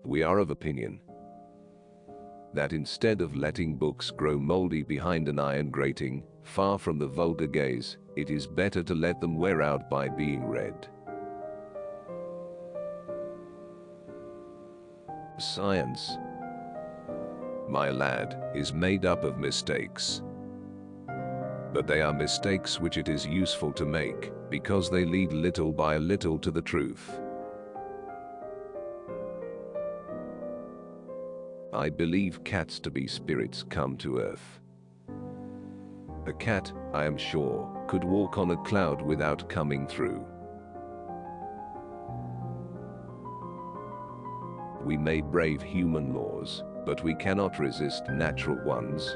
We are of opinion that instead of letting books grow moldy behind an iron grating, far from the vulgar gaze, it is better to let them wear out by being read. Science, my lad, is made up of mistakes. But they are mistakes which it is useful to make, because they lead little by little to the truth. I believe cats to be spirits come to earth. A cat, I am sure, could walk on a cloud without coming through. We may brave human laws, but we cannot resist natural ones.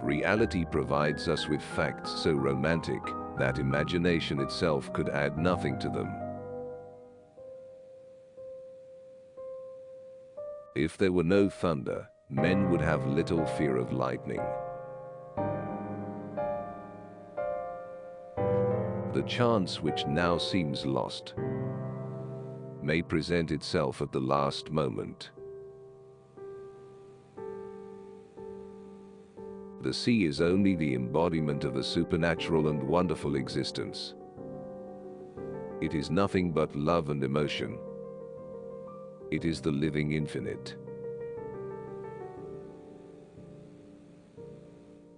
Reality provides us with facts so romantic that imagination itself could add nothing to them. If there were no thunder, men would have little fear of lightning. The chance which now seems lost may present itself at the last moment. The sea is only the embodiment of a supernatural and wonderful existence. It is nothing but love and emotion. It is the living infinite.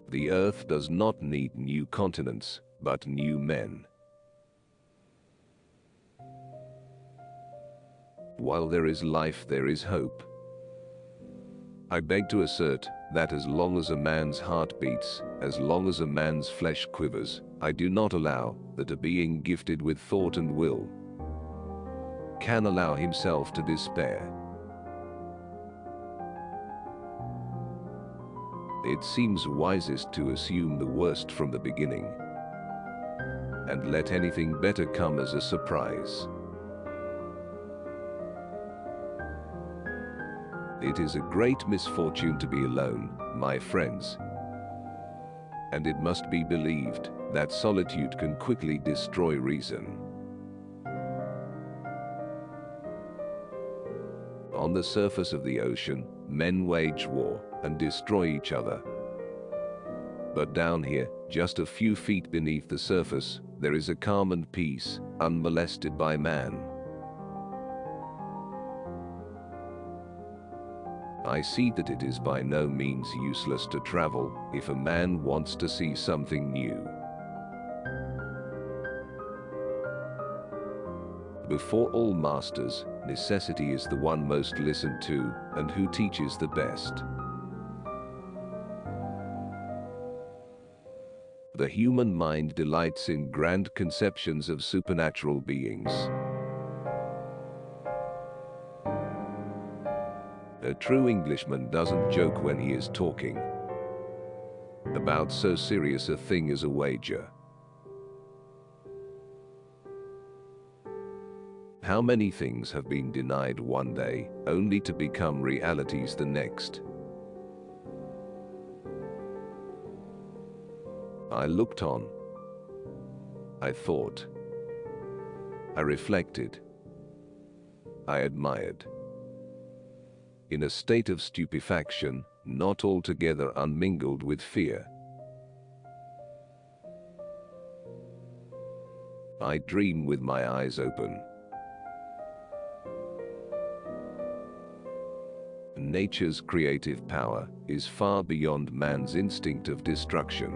The earth does not need new continents, but new men. While there is life, there is hope. I beg to assert that as long as a man's heart beats, as long as a man's flesh quivers, I do not allow that a being gifted with thought and will can allow himself to despair. It seems wisest to assume the worst from the beginning and let anything better come as a surprise. It is a great misfortune to be alone, my friends, and it must be believed that solitude can quickly destroy reason. On the surface of the ocean, men wage war and destroy each other. But down here, just a few feet beneath the surface, there is a calm and peace, unmolested by man. I see that it is by no means useless to travel if a man wants to see something new. Before all masters, necessity is the one most listened to, and who teaches the best. The human mind delights in grand conceptions of supernatural beings. A true Englishman doesn't joke when he is talking about so serious a thing as a wager. How many things have been denied one day, only to become realities the next? I looked on. I thought. I reflected. I admired. In a state of stupefaction, not altogether unmingled with fear. I dream with my eyes open. Nature's creative power is far beyond man's instinct of destruction.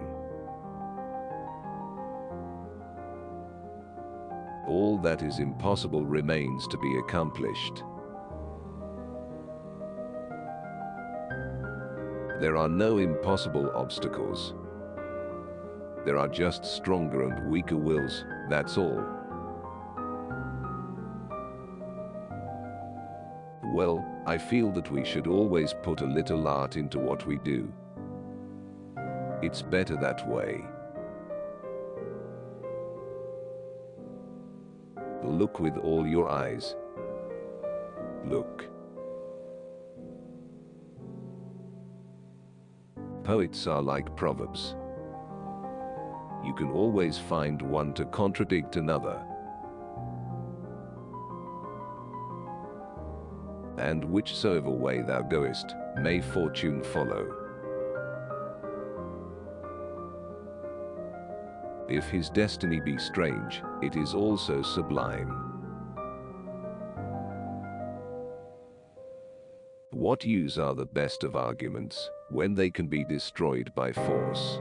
All that is impossible remains to be accomplished. There are no impossible obstacles. There are just stronger and weaker wills, that's all. Well, I feel that we should always put a little art into what we do. It's better that way. Look with all your eyes. Look. Poets are like proverbs. You can always find one to contradict another. and whichsoever way thou goest, may fortune follow. If his destiny be strange, it is also sublime. What use are the best of arguments, when they can be destroyed by force?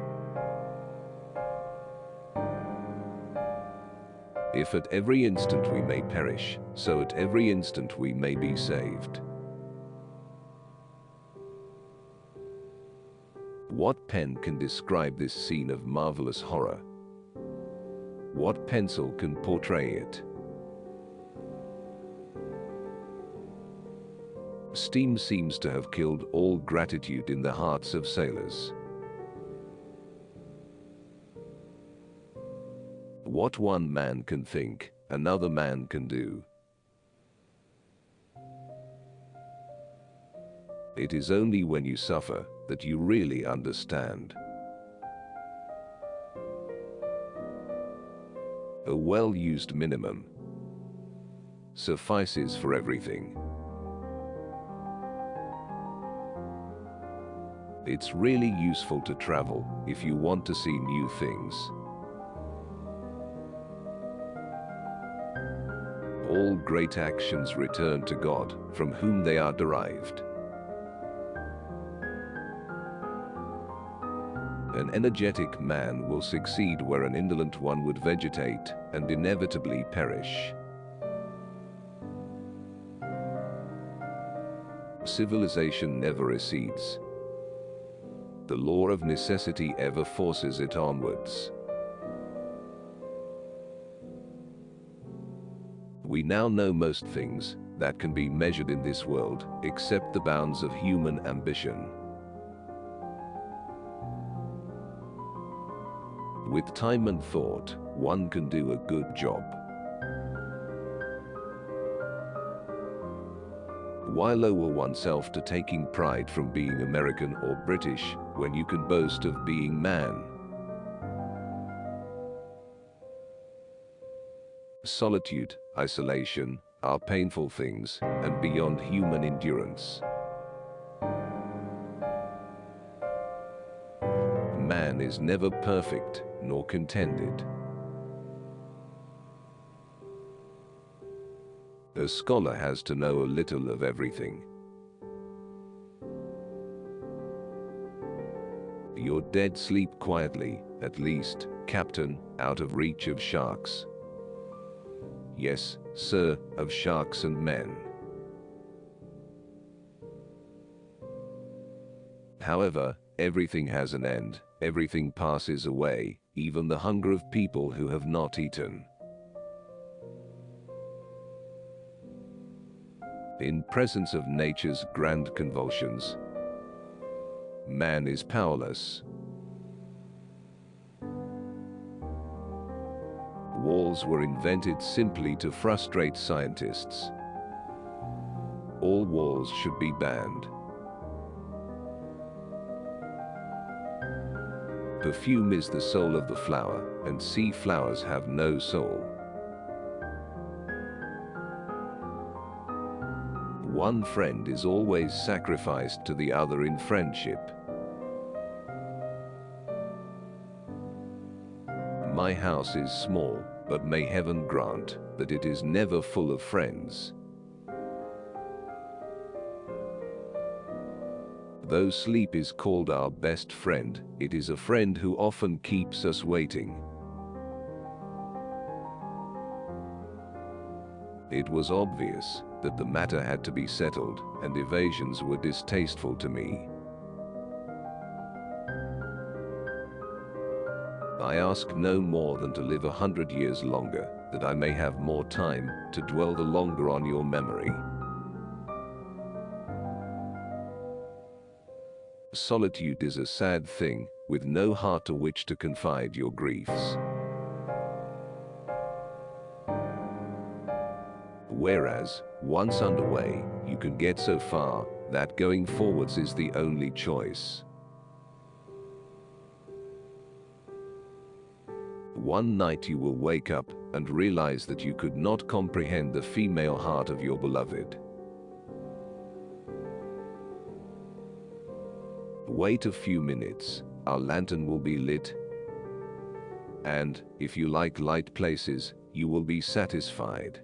If at every instant we may perish, so at every instant we may be saved. What pen can describe this scene of marvelous horror? What pencil can portray it? Steam seems to have killed all gratitude in the hearts of sailors. What one man can think, another man can do. It is only when you suffer that you really understand. A well-used minimum suffices for everything. It's really useful to travel if you want to see new things. All great actions return to God, from whom they are derived. An energetic man will succeed where an indolent one would vegetate and inevitably perish. Civilization never recedes. The law of necessity ever forces it onwards. We now know most things that can be measured in this world, except the bounds of human ambition. With time and thought, one can do a good job. Why lower oneself to taking pride from being American or British, when you can boast of being man? Solitude, isolation, are painful things, and beyond human endurance. Man is never perfect, nor contented. A scholar has to know a little of everything. Your dead sleep quietly, at least, Captain, out of reach of sharks. Yes, sir, of sharks and men. However, everything has an end, everything passes away, even the hunger of people who have not eaten. In presence of nature's grand convulsions, man is powerless. Walls were invented simply to frustrate scientists. All walls should be banned. Perfume is the soul of the flower, and sea flowers have no soul. One friend is always sacrificed to the other in friendship. My house is small, but may heaven grant that it is never full of friends. Though sleep is called our best friend, it is a friend who often keeps us waiting. It was obvious that the matter had to be settled, and evasions were distasteful to me. I ask no more than to live 100 years longer, that I may have more time to dwell the longer on your memory. Solitude is a sad thing, with no heart to which to confide your griefs. Whereas, once underway, you can get so far that going forwards is the only choice. One night you will wake up and realize that you could not comprehend the female heart of your beloved. Wait a few minutes, our lantern will be lit. And, if you like light places, you will be satisfied.